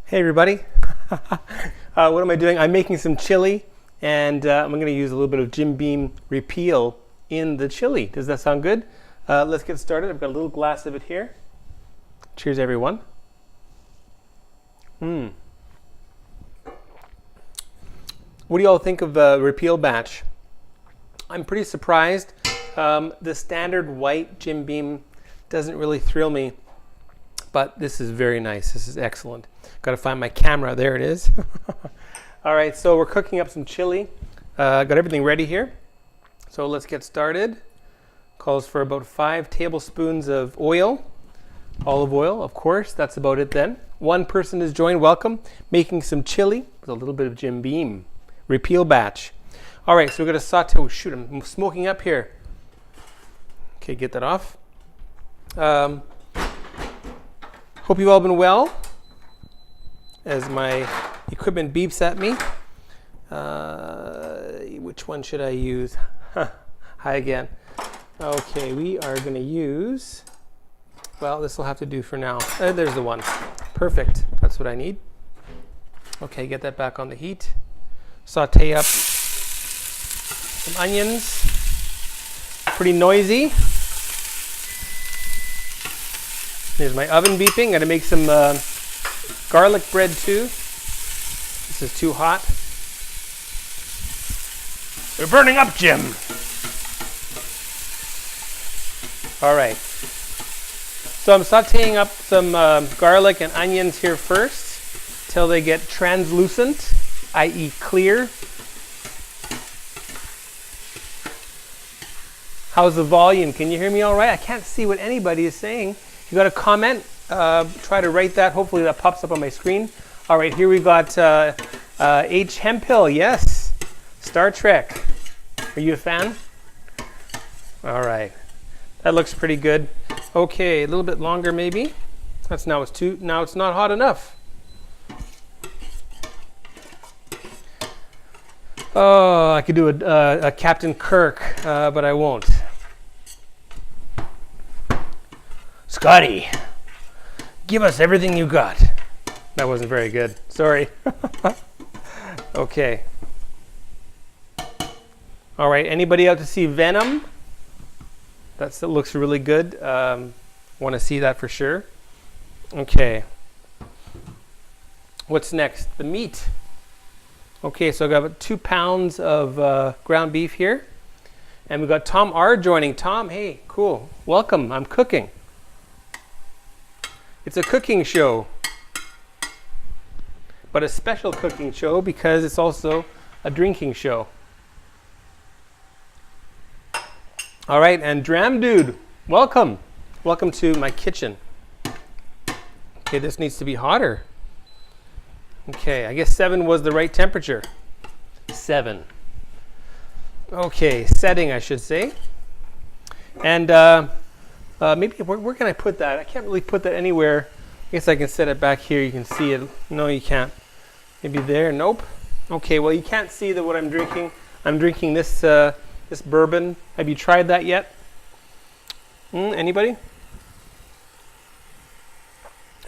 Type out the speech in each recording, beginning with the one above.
Hey everybody. What am I doing? I'm making some chili and I'm going to use a little bit of Jim Beam Repeal in the chili. Does that sound good? Let's get started. I've got a little glass of it here. Cheers everyone. What do you all think of Repeal batch? I'm pretty surprised. The standard white Jim Beam doesn't really thrill me, but this is very nice. This is excellent. Got to find my camera. There it is. All right, so we're cooking up some chili. Got everything ready here. So let's get started. Calls for about 5 tablespoons of oil. Olive oil, of course. That's about it then. One person has joined. Welcome. Making some chili with a little bit of Jim Beam. Repeal batch. All right, so we're going to saute. Oh, shoot, I'm smoking up here. Okay, get that off. Hope you've all been well. As my equipment beeps at me. Which one should I use? Hi again. Okay, we are going to use, well, this will have to do for now. There's the one. Perfect. That's what I need. Okay, get that back on the heat. Saute up some onions. Pretty noisy. There's my oven beeping. Got to make some garlic bread too. This is too hot. We're burning up, Jim. All right. So I'm sauteing up some garlic and onions here first till they get translucent, i.e. clear. How's the volume? Can you hear me all right? I can't see what anybody is saying. If you got a comment, try to write that. Hopefully that pops up on my screen. All right, here we got H. Hemphill. Yes, Star Trek. Are you a fan? All right, that looks pretty good. Okay, a little bit longer maybe. That's now it's not hot enough. Oh, I could do a Captain Kirk, but I won't. Scotty, give us everything you got. That wasn't very good. Sorry. Okay. All right. Anybody out to see Venom? That looks really good. Want to see that for sure. Okay. What's next? The meat. Okay, so I got about 2 pounds of ground beef here. And we've got Tom R. joining. Tom, hey, cool. Welcome. I'm cooking. It's a cooking show, but a special cooking show because it's also a drinking show. All right, and Dram Dude, welcome. Welcome to my kitchen. Okay, this needs to be hotter. Okay, I guess 7 was the right temperature. 7. Okay, setting, I should say. And maybe, where can I put that? I can't really put that anywhere. I guess I can set it back here. You can see it. No, you can't. Maybe there. Nope. Okay, well, you can't see what I'm drinking. I'm drinking this this bourbon. Have you tried that yet? Anybody?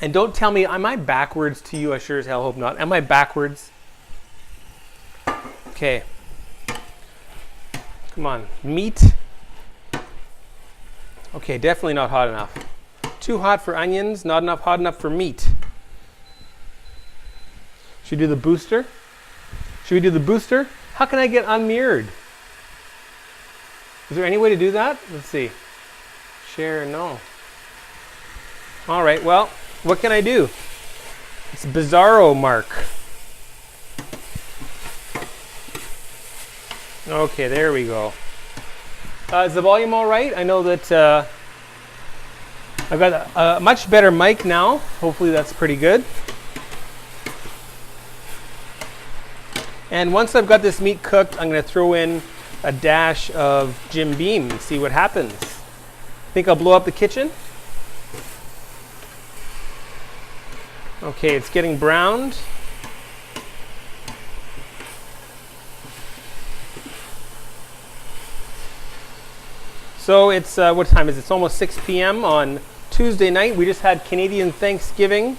And don't tell me, am I backwards to you? I sure as hell hope not. Am I backwards? Okay. Come on. Meat. Okay, definitely not hot enough. Too hot for onions, not enough hot enough for meat. Should we do the booster? Should we do the booster? How can I get unmirrored? Is there any way to do that? Let's see. Share, no. All right, well, what can I do? It's Bizarro Mark. Okay, there we go. Is the volume all right? I know that I've got a much better mic now. Hopefully that's pretty good. And once I've got this meat cooked, I'm going to throw in a dash of Jim Beam and see what happens. Think I'll blow up the kitchen? Okay, it's getting browned. So it's, what time is it? It's almost 6 p.m. on Tuesday night. We just had Canadian Thanksgiving.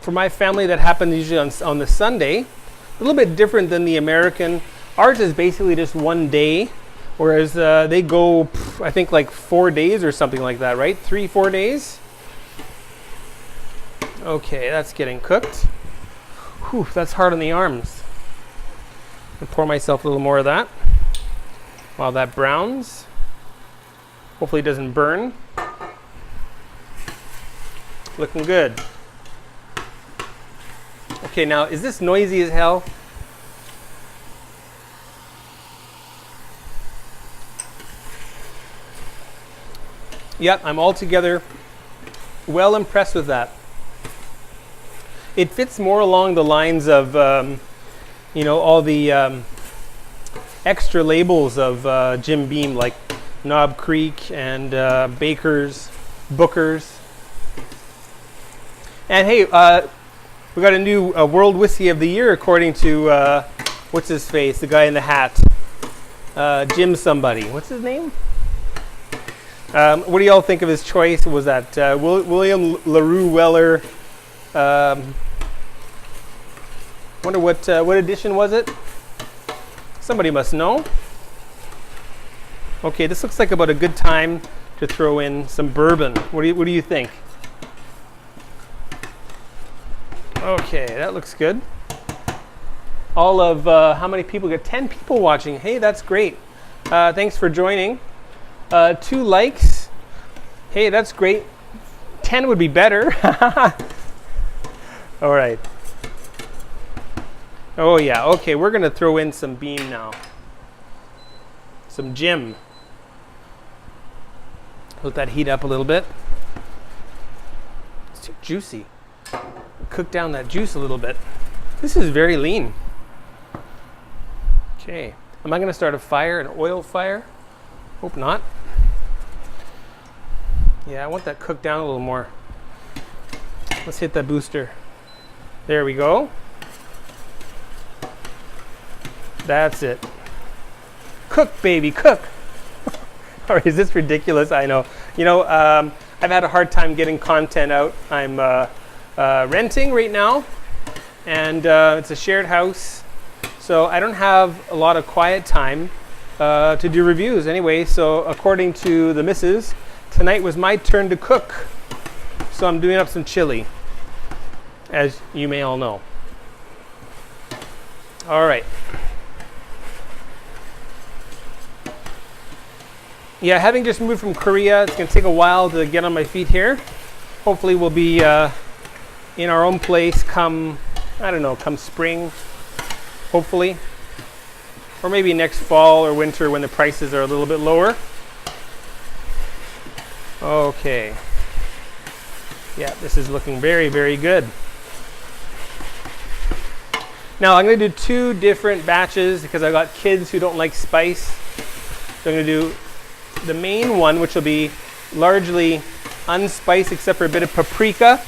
for my family, that happens usually on the Sunday. A little bit different than the American. Ours is basically just one day, whereas they go, I think, like 4 days or something like that, right? 3-4 days. Okay, that's getting cooked. Whew, that's hard on the arms. I'll pour myself a little more of that while that browns. Hopefully it doesn't burn. Looking good. Okay, now is this noisy as hell? Yep, I'm altogether well impressed with that. It fits more along the lines of, you know, all the extra labels of Jim Beam, like Knob Creek and Baker's, Booker's. And hey, we got a new World Whiskey of the Year according to, what's his face, the guy in the hat, Jim somebody. What's his name? What do y'all think of his choice? Was that William LaRue Weller? Wonder what edition was it? Somebody must know. Okay, this looks like about a good time to throw in some bourbon. What do you think? Okay, that looks good. All of how many people? Got 10 people watching. Hey, that's great. Thanks for joining. 2 likes. Hey, that's great. 10 would be better. All right. Oh yeah. Okay, we're gonna throw in some Beam now. Some Jim. Let that heat up a little bit. It's too juicy. Cook down that juice a little bit. This is very lean. Okay. Am I gonna start a fire, an oil fire? Hope not. Yeah, I want that cooked down a little more. Let's hit that booster. There we go. That's it. Cook, baby, cook. All right, is this ridiculous? I know. You know, I've had a hard time getting content out. I'm renting right now, and it's a shared house, so I don't have a lot of quiet time to do reviews anyway. So according to the missus, tonight was my turn to cook. So I'm doing up some chili, as you may all know. All right. Yeah, having just moved from Korea, it's going to take a while to get on my feet here. Hopefully we'll be in our own place come, I don't know, come spring, hopefully. Or maybe next fall or winter when the prices are a little bit lower. Okay. Yeah, this is looking very, very good. Now I'm going to do 2 different batches because I've got kids who don't like spice. So I'm going to do the main one, which will be largely unspiced except for a bit of paprika.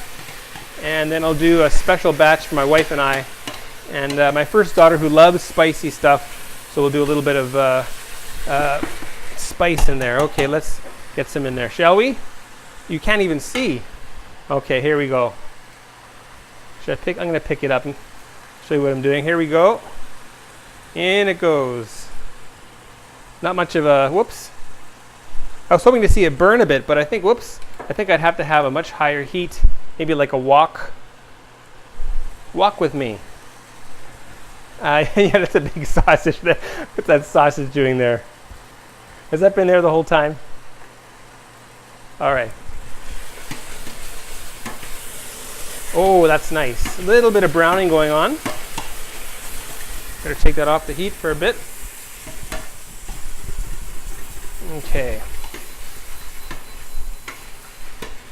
And then I'll do a special batch for my wife and I. And my first daughter who loves spicy stuff. So we'll do a little bit of spice in there. Okay, let's get some in there, shall we? You can't even see. Okay, here we go. Should I pick? I'm going to pick it up and show you what I'm doing. Here we go. In it goes. Not much of a, whoops. I was hoping to see it burn a bit, but I think, whoops, I think I'd have to have a much higher heat. Maybe like a wok. Walk with me. Yeah, that's a big sausage. What's that sausage doing there? Has that been there the whole time? All right. Oh, that's nice. A little bit of browning going on. Better take that off the heat for a bit. Okay.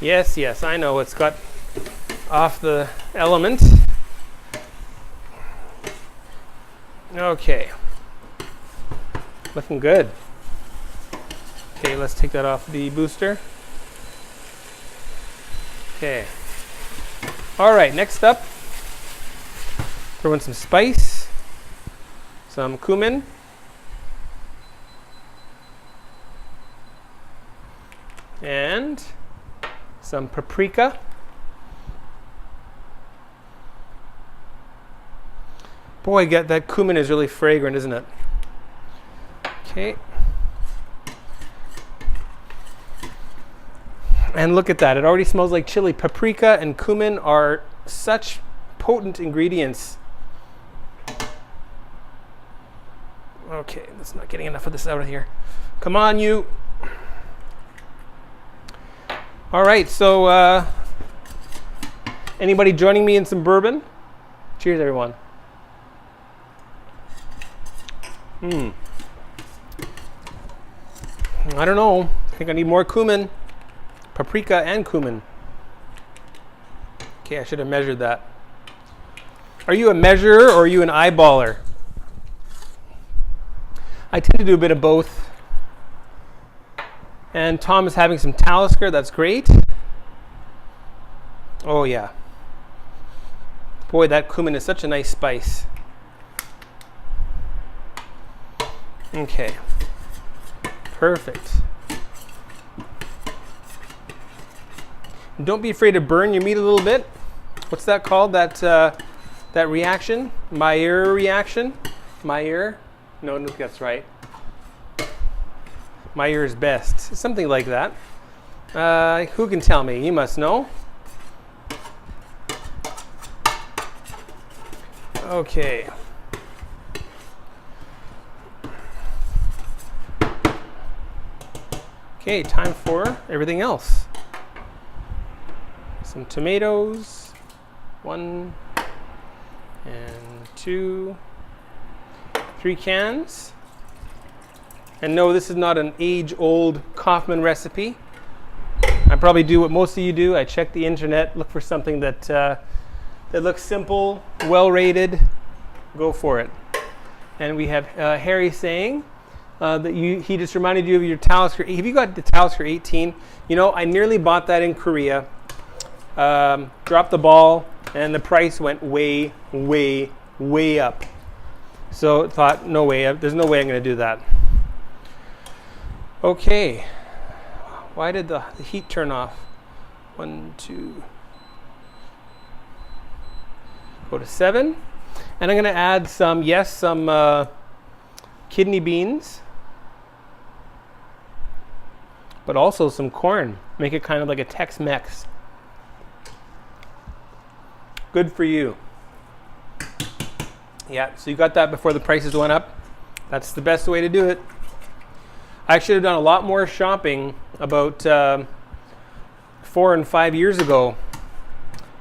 Yes, yes, I know it's got off the element. Okay. Looking good. Okay, let's take that off the booster. Okay. All right, next up, throw in some spice, some cumin, and some paprika. Boy, that cumin is really fragrant, isn't it? Okay. And look at that. It already smells like chili. Paprika and cumin are such potent ingredients. Okay, that's not getting enough of this out of here. Come on, you. All right, so anybody joining me in some bourbon? Cheers, everyone. I don't know. I think I need more cumin. Paprika and cumin. Okay, I should have measured that. Are you a measurer or are you an eyeballer? I tend to do a bit of both. And Tom is having some Talisker. That's great. Oh, yeah. Boy, that cumin is such a nice spice. Okay. Perfect. And don't be afraid to burn your meat a little bit. What's that called? That reaction? Maillard reaction? Maillard? No, I don't think that's right. Maillard is best. Something like that. Who can tell me? You must know. Okay. Okay, time for everything else. Some tomatoes. 1 and 2. 3 cans. And no, this is not an age-old Kaufman recipe. I probably do what most of you do. I check the internet, look for something that looks simple, well-rated. Go for it. And we have Harry saying that he just reminded you of your Talisker. Have you got the Talisker 18? You know, I nearly bought that in Korea. Dropped the ball, and the price went way, way, way up. So thought, no way, there's no way I'm going to do that. Okay. Why did the heat turn off? 1, 2. Go to 7. And I'm going to add some kidney beans, but also some corn. Make it kind of like a Tex-Mex. Good for you. Yeah, so you got that before the prices went up. That's the best way to do it. I should have done a lot more shopping about 4 and 5 years ago.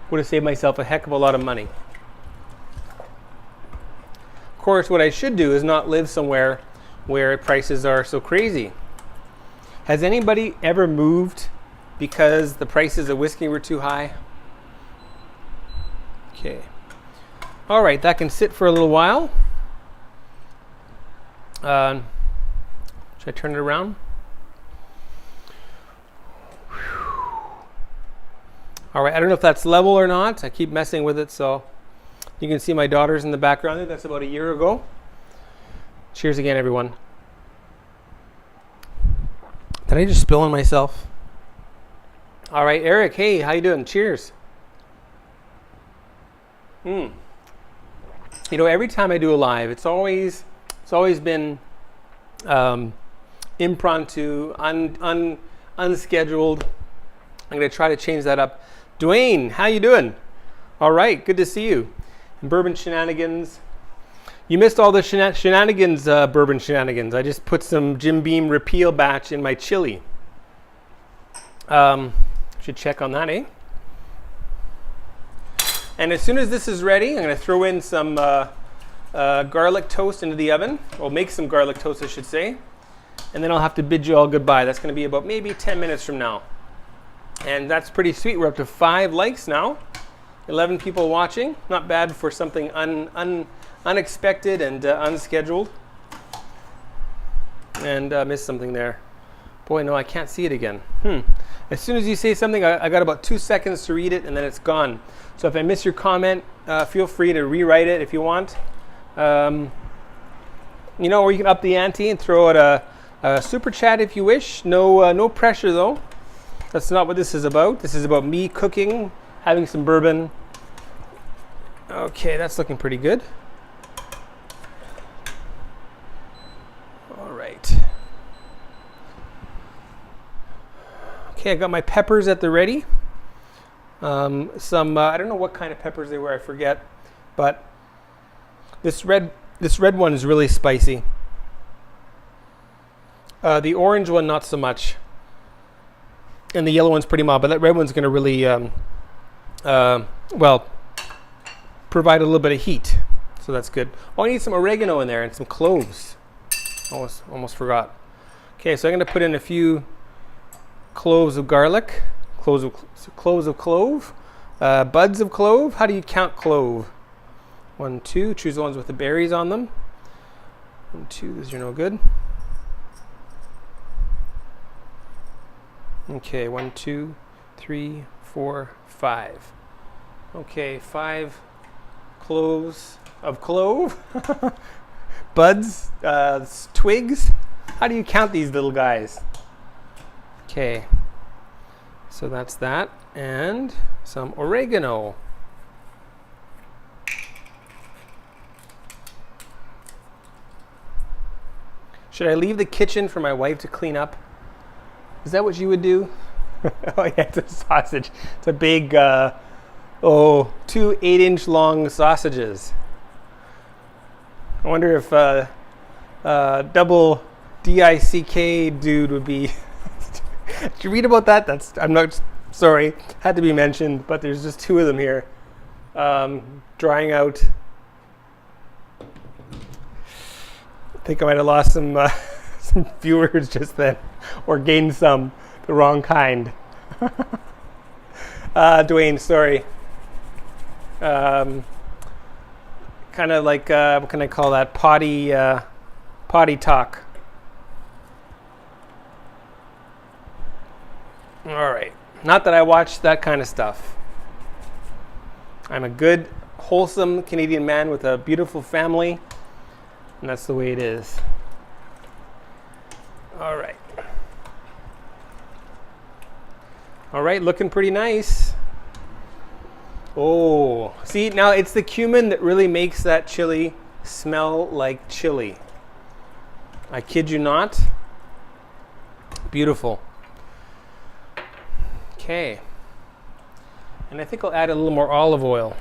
Would have saved myself a heck of a lot of money. Of course, what I should do is not live somewhere where prices are so crazy. Has anybody ever moved because the prices of whiskey were too high? Okay. All right, that can sit for a little while. Should I turn it around? All right, I don't know if that's level or not. I keep messing with it, so you can see my daughters in the background. I think that's about a year ago. Cheers again, everyone. Did I just spill on myself? All right, Eric, hey, how you doing? Cheers. You know, every time I do a live, it's always been impromptu, unscheduled. I'm going to try to change that up. Dwayne, how you doing? All right, good to see you. And Bourbon Shenanigans. You missed all the shenanigans, Bourbon Shenanigans. I just put some Jim Beam Repeal batch in my chili. Should check on that, eh? And as soon as this is ready, I'm going to throw in some garlic toast into the oven. Or make some garlic toast, I should say. And then I'll have to bid you all goodbye. That's going to be about maybe 10 minutes from now. And that's pretty sweet. We're up to 5 likes now. 11 people watching. Not bad for something unexpected and unscheduled. And missed something there. Boy, no, I can't see it again. As soon as you say something, I got about 2 seconds to read it, and then it's gone. So if I miss your comment, feel free to rewrite it if you want. You know, or you can up the ante and throw out a super chat if you wish. No pressure, though. That's not what this is about. This is about me cooking, having some bourbon. Okay, that's looking pretty good. Okay, I got my peppers at the ready. Some I don't know what kind of peppers they were, I forget, but this red one is really spicy. The orange one not so much, and the yellow one's pretty mild, but that red one's going to really well, provide a little bit of heat, so that's good. Oh, I need some oregano in there and some cloves. Almost forgot. Okay, so I'm going to put in a few cloves of garlic, cloves of clove, buds of clove. How do you count clove? 1, 2. Choose the ones with the berries on them. 1, 2. These are no good. Okay, 1, 2, 3, 4, 5. Okay, 5 cloves of clove. Buds, twigs. How do you count these little guys? Okay, so that's that, and some oregano. Should I leave the kitchen for my wife to clean up? Is that what you would do? Oh yeah, it's a sausage. It's a big, 2 8-inch long sausages. I wonder if double DICK dude would be. Did you read about that? I'm not sorry, had to be mentioned, but there's just 2 of them here, drying out. I think I might have lost some viewers just then, or gained some, the wrong kind. Dwayne, sorry. Kind of like what can I call that? Potty talk. All right. Not that I watch that kind of stuff. I'm a good, wholesome Canadian man with a beautiful family, and that's the way it is. All right. All right, looking pretty nice. Oh, see, now it's the cumin that really makes that chili smell like chili. I kid you not. Beautiful. Okay. And I think I'll add a little more olive oil.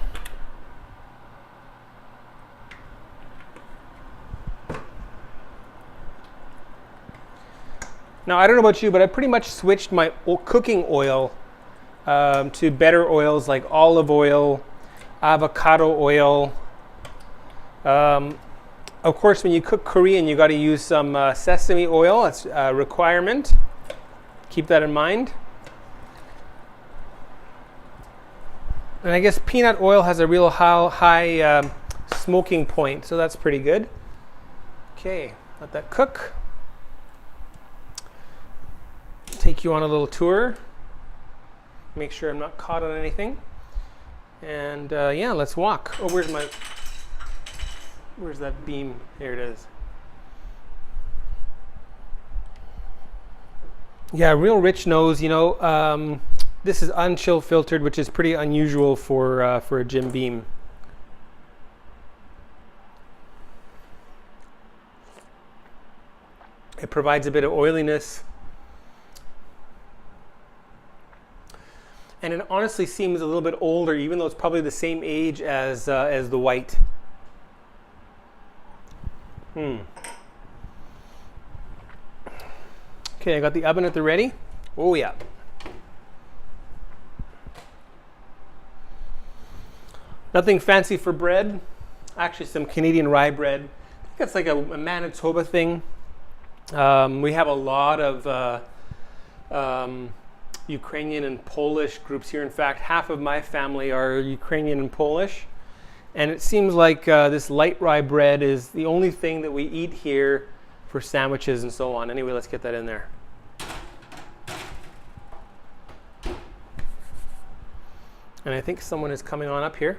Now, I don't know about you, but I pretty much switched my cooking oil to better oils like olive oil, avocado oil. Of course, when you cook Korean, you got to use some sesame oil. That's a requirement. Keep that in mind. And I guess peanut oil has a real high smoking point, so that's pretty good. Okay, let that cook. Take you on a little tour. Make sure I'm not caught on anything. And yeah, let's walk. Oh, where's that beam? Here it is. Yeah, real rich nose, you know. This is unchill filtered, which is pretty unusual for a Jim Beam. It provides a bit of oiliness. And it honestly seems a little bit older, even though it's probably the same age as the white. Okay, I got the oven at the ready. Oh yeah. Nothing fancy for bread. Actually, some Canadian rye bread. I think that's like a Manitoba thing. We have a lot of Ukrainian and Polish groups here. In fact, half of my family are Ukrainian and Polish. And it seems like this light rye bread is the only thing that we eat here for sandwiches and so on. Anyway, let's get that in there. And I think someone is coming on up here.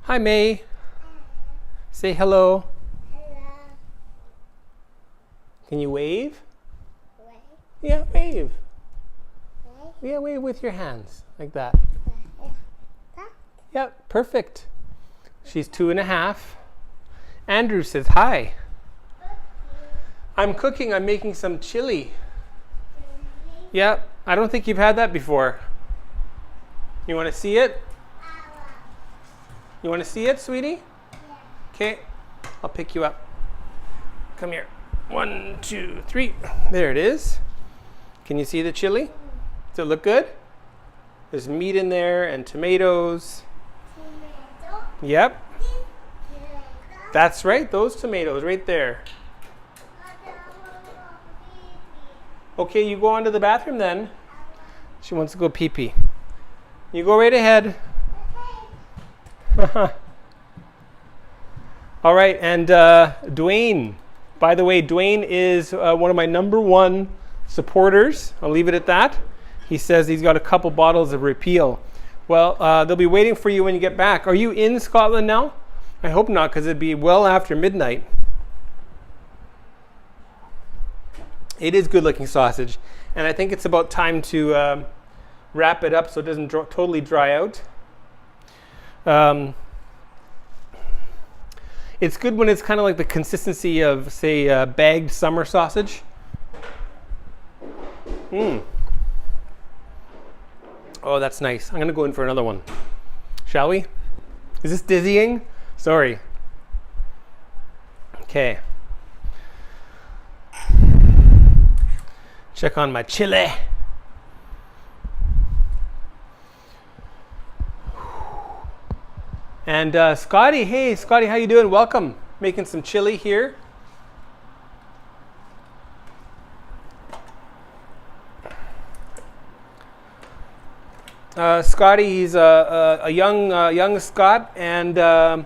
Hi, May. Say hello. Hello. Can you wave? Wait. Yeah, wave. Wait. Yeah, wave with your hands, like that. That. Yeah, perfect. She's 2.5. Andrew says hi. I'm cooking. I'm making some chili. Yeah, I don't think you've had that before. You want to see it? You want to see it, sweetie? Okay, I'll pick you up. Come here. 1, 2, 3. There it is. Can you see the chili? Does it look good? There's meat in there and tomatoes. Yep. That's right, those tomatoes right there. Okay, you go on to the bathroom then. She wants to go pee-pee. You go right ahead. All right, and Dwayne. By the way, Dwayne is one of my #1 supporters. I'll leave it at that. He says he's got a couple bottles of Repeal. Well, they'll be waiting for you when you get back. Are you in Scotland now? I hope not, because it'd be well after midnight. It is good-looking sausage, and I think it's about time to wrap it up so it doesn't totally dry out. It's good when it's kind of like the consistency of, say, bagged summer sausage. Oh, that's nice. I'm going to go in for another one. Shall we? Is this dizzying? Sorry. Okay. Check on my chili. And Scotty, hey Scotty, how you doing? Welcome. Making some chili here. Scotty, he's a young Scot, and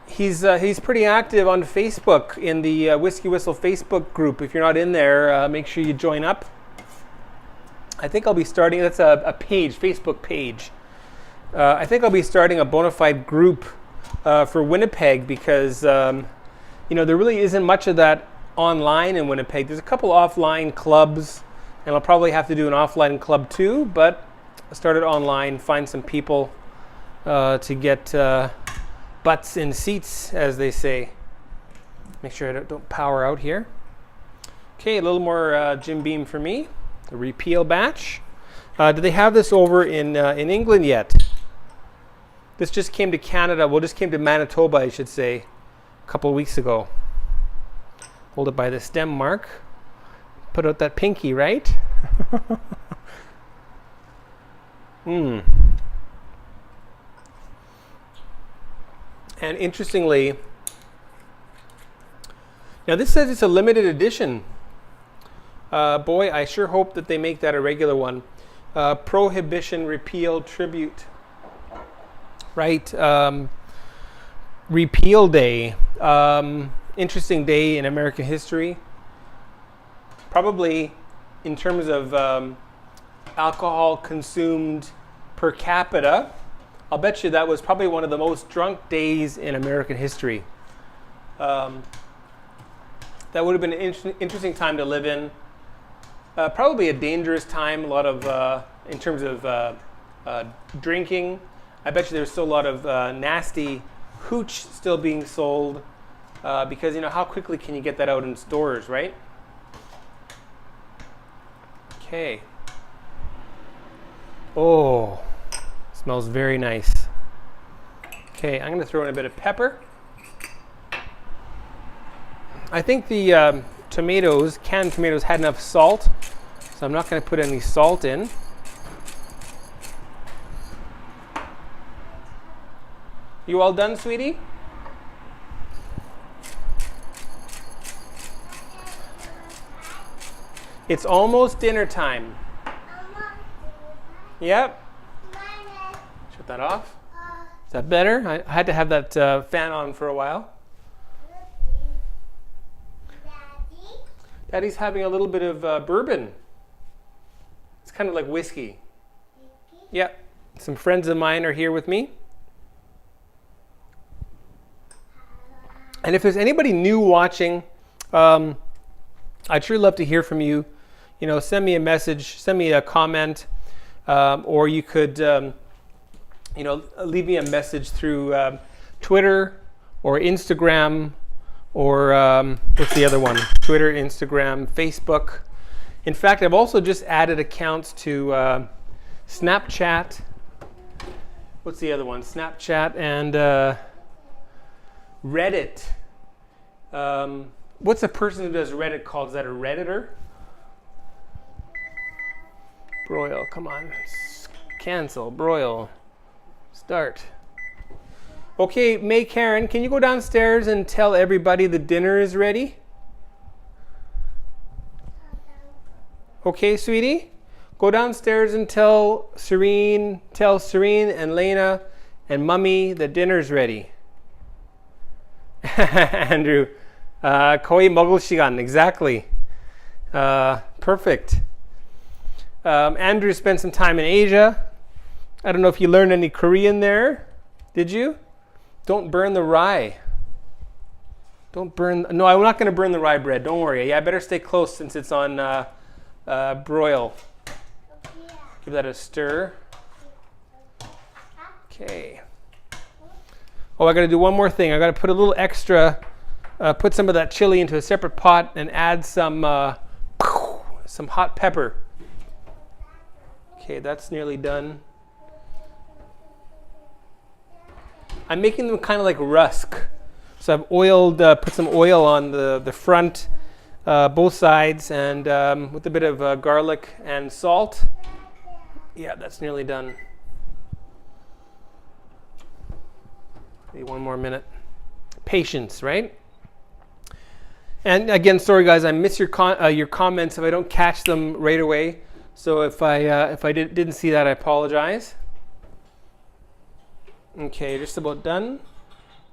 he's pretty active on Facebook in the WhiskyWhistle Facebook group. If you're not in there, make sure you join up. I think I'll be starting. That's a page, Facebook page. I think I'll be starting a bona fide group for Winnipeg because there really isn't much of that online in Winnipeg. There's a couple offline clubs, and I'll probably have to do an offline club too. But I started online, find some people to get butts in seats, as they say. Make sure I don't power out here. Okay, a little more Jim Beam for me. The Repeal batch. Do they have this over in England yet? This just came to Canada. Well, just came to Manitoba, I should say, a couple of weeks ago. Hold it by the stem mark. Put out that pinky, right? And interestingly, now this says it's a limited edition. Boy, I sure hope that they make that a regular one. Prohibition Repeal Tribute. Right. Repeal Day. Interesting day in American history. Probably in terms of alcohol consumed per capita, I'll bet you that was probably one of the most drunk days in American history. That would have been an interesting time to live in. Probably a dangerous time, a lot of, in terms of drinking. I bet you there's still a lot of nasty hooch still being sold because, how quickly can you get that out in stores, right? Okay. Oh, smells very nice. Okay, I'm going to throw in a bit of pepper. I think the canned tomatoes had enough salt, so I'm not going to put any salt in. You all done, sweetie? It's almost dinner time. Yep. Shut that off. Is that better? I had to have that fan on for a while. Daddy's having a little bit of bourbon. It's kind of like whiskey. Yep. Some friends of mine are here with me. And if there's anybody new watching, I'd sure love to hear from you. Send me a message, send me a comment, or you could, leave me a message through Twitter or Instagram, or what's the other one? Twitter, Instagram, Facebook. In fact, I've also just added accounts to Snapchat. What's the other one? Snapchat and Reddit. What's a person who does Reddit called? Is that a Redditor? Broil, come on. Cancel, broil. Start. Okay, May Karen, can you go downstairs and tell everybody the dinner is ready? Okay, sweetie? Go downstairs and tell Serene and Lena and Mummy the dinner's ready. Andrew, 거의 먹을 시간, exactly. Perfect. Andrew spent some time in Asia. I don't know if you learned any Korean there. Did you? Don't burn the rye. Don't burn. No, I'm not going to burn the rye bread. Don't worry. Yeah, I better stay close since it's on broil. Give that a stir. Okay. Oh, I got to do one more thing. I got to put a little extra. Put some of that chili into a separate pot and add some hot pepper. Okay, that's nearly done. I'm making them kind of like rusk. So I've oiled, put some oil on the front, both sides, and with a bit of garlic and salt. Yeah, that's nearly done. Maybe one more minute. Patience, right? And again, sorry guys, I miss your comments if I don't catch them right away. So if I didn't see that, I apologize. Okay, just about done.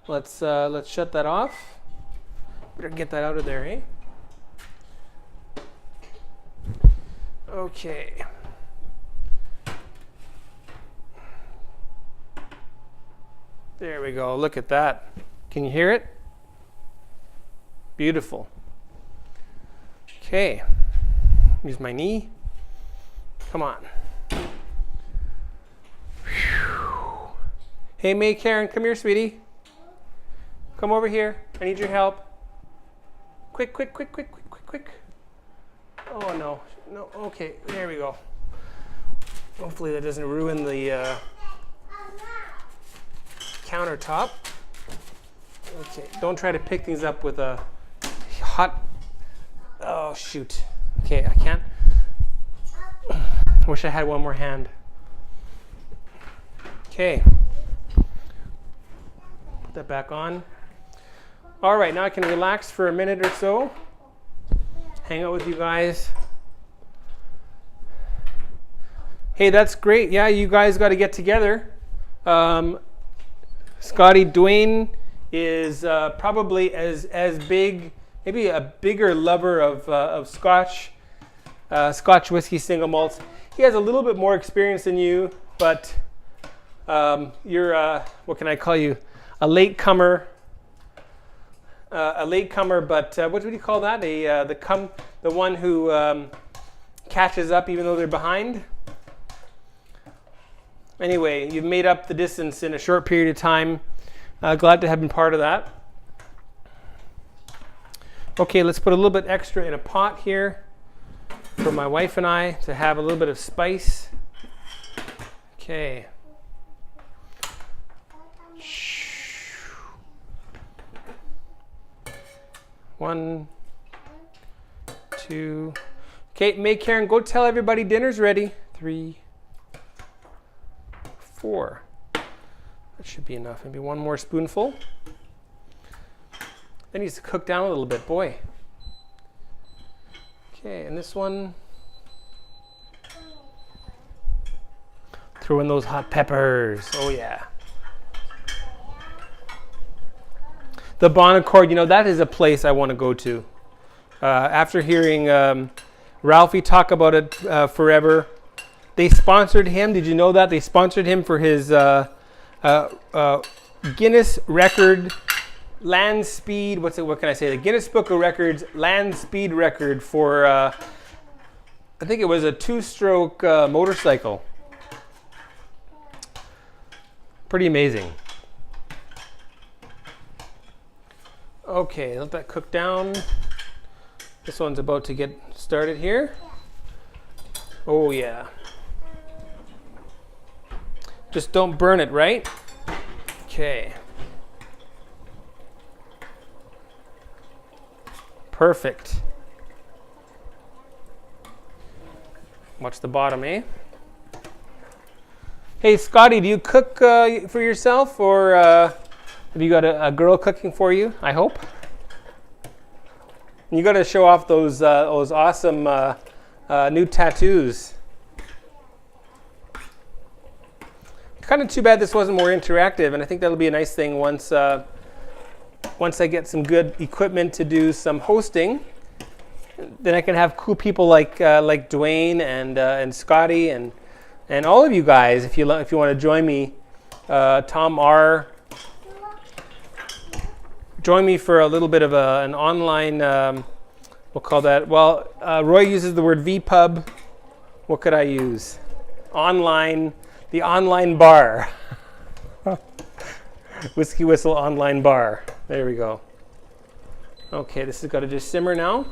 Let's shut that off. Better get that out of there, eh? Okay. There we go. Look at that. Can you hear it? Beautiful. Okay. Use my knee. Come on. Hey, May Karen, come here, sweetie. Come over here. I need your help. Quick, quick, quick, quick, quick, quick, quick. Oh, no. No, okay, there we go. Hopefully that doesn't ruin the countertop. Okay, don't try to pick things up with a hot... Oh, shoot. Okay, I can't. Wish I had one more hand. Okay. Put that back on. All right, now I can relax for a minute or so. Hang out with you guys. Hey, that's great. Yeah, you guys got to get together. Scotty Dwayne is probably as big, maybe a bigger lover of Scotch whiskey single malts. He has a little bit more experience than you, but you're what can I call you? A latecomer. But what would you call that? The one who catches up even though they're behind. Anyway, you've made up the distance in a short period of time. Glad to have been part of that. Okay, let's put a little bit extra in a pot here for my wife and I to have a little bit of spice. Okay. One, two. Okay, May Karen, go tell everybody dinner's ready. 3, 4. That should be enough. Maybe one more spoonful. That needs to cook down a little bit, boy. Okay, and this one. Throw in those hot peppers. Oh yeah. The Bon Accord, you know, that is a place I want to go to. After hearing Ralphie talk about it forever, they sponsored him. Did you know that? They sponsored him for his Guinness record land speed. What can I say? The Guinness Book of Records land speed record for, I think it was a 2-stroke motorcycle. Pretty amazing. Okay, let that cook down. This one's about to get started here. Oh yeah. Just don't burn it, right? Okay. Perfect. Watch the bottom, eh? Hey, Scotty, do you cook for yourself, or have you got a girl cooking for you? I hope. You got to show off those awesome new tattoos. Kind of too bad this wasn't more interactive, and I think that'll be a nice thing once I get some good equipment to do some hosting. Then I can have cool people like Dwayne and Scotty and all of you guys if you want to join me. Tom R. Join me for a little bit of an online. We'll call that. Well, Roy uses the word VPub. What could I use? Online. The online bar. WhiskyWhistle online bar. There we go. Okay, this has got to just simmer now.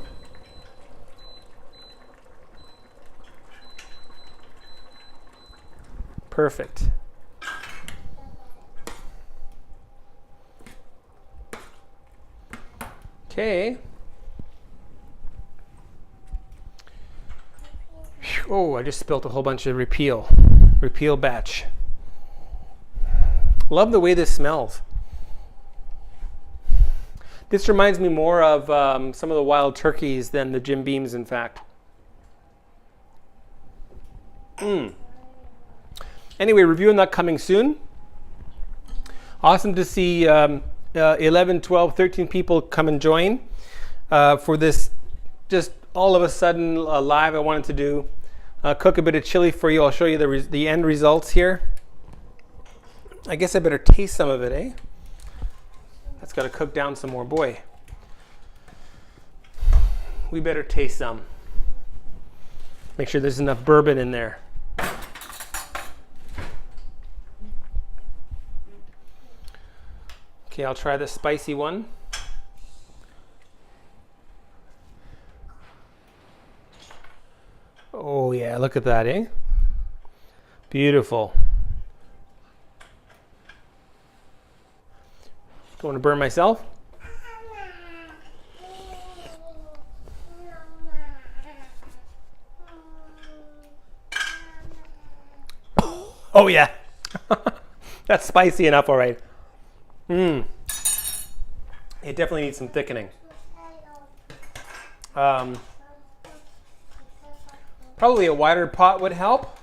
Perfect. Okay. Oh, I just spilled a whole bunch of Repeal batch. Love the way this smells. This reminds me more of some of the wild turkeys than the Jim Beams, in fact. Anyway, reviewing that coming soon. Awesome to see 11, 12, 13 people come and join for this just all of a sudden live I wanted to do. Cook a bit of chili for you. I'll show you the end results here. I guess I better taste some of it, eh? That's got to cook down some more. Boy, we better taste some. Make sure there's enough bourbon in there. Okay, I'll try the spicy one. Oh yeah, look at that, eh? Beautiful. Don't want to burn myself. Oh yeah. That's spicy enough, all right. It definitely needs some thickening. Probably a wider pot would help.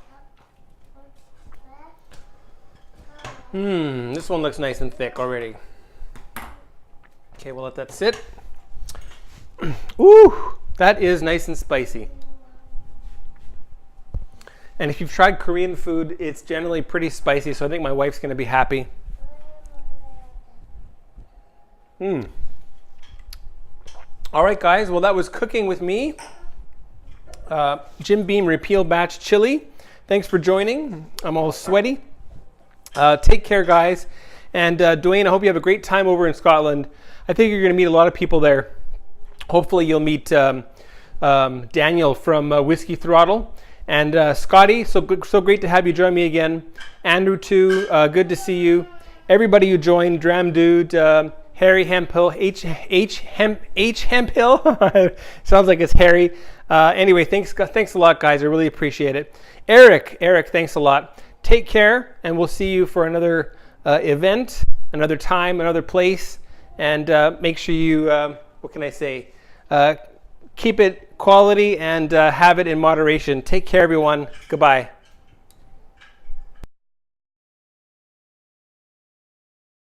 This one looks nice and thick already. Okay, we'll let that sit. Ooh, that is nice and spicy. And if you've tried Korean food, it's generally pretty spicy, so I think my wife's going to be happy. All right, guys. Well, that was cooking with me. Jim Beam Repeal Batch Chili. Thanks for joining. I'm all sweaty. Take care, guys. And Dwayne, I hope you have a great time over in Scotland. I think you're going to meet a lot of people there. Hopefully you'll meet Daniel from Whiskey Throttle. And Scotty, so great to have you join me again. Andrew, too, good to see you. Everybody who joined, Dram Dude, Harry Hemphill, H Hemphill. Sounds like it's Harry. Anyway, thanks a lot, guys. I really appreciate it. Eric, thanks a lot. Take care, and we'll see you for another event, another time, another place. And make sure you, what can I say? Keep it quality and have it in moderation. Take care, everyone. Goodbye.